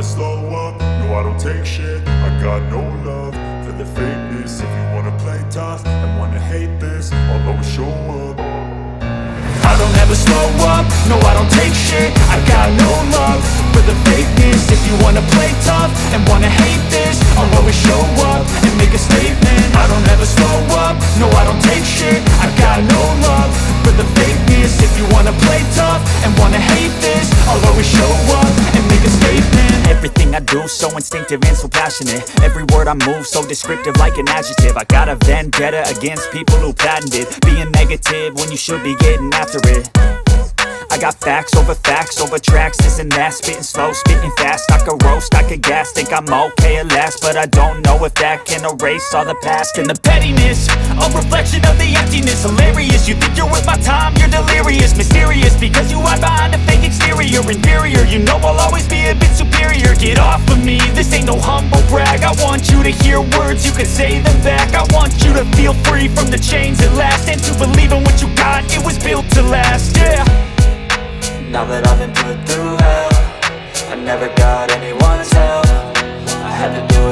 slow up, no I don't take shit. I got no love for the fakeness. If you wanna play tough and wanna hate this, I'll always show up. I don't ever slow up, no I don't take shit. I got no love for the fakeness. If you wanna play tough and wanna hate this, I'll always show up and make a statement. I don't ever slow up, no I don't take shit. I got no love for the fakeness. If you wanna play tough and wanna hate this, I'll always show up and make a statement. Everything I do so instinctive and so passionate. Every word I move so descriptive like an adjective. I got a vendetta against people who patented being negative when you should be getting after it. I got facts over tracks, this and that. Spitting slow, spitting fast. I could roast, I could gas. Think I'm okay at last, but I don't know if that can erase all the past. And the pettiness, a reflection of the emptiness. Hilarious, you think you're worth my time, you're delirious. Mysterious, because you hide behind a fake exterior. Inferior, you know I'll always be a bit superior. Get off of me, this ain't no humble brag. I want you to hear words, you can say them back. I want you to feel free from the chains at last, and to believe in what you got, it was built to last, yeah. Now that I've been put through hell, I never got anyone's help. I had to do it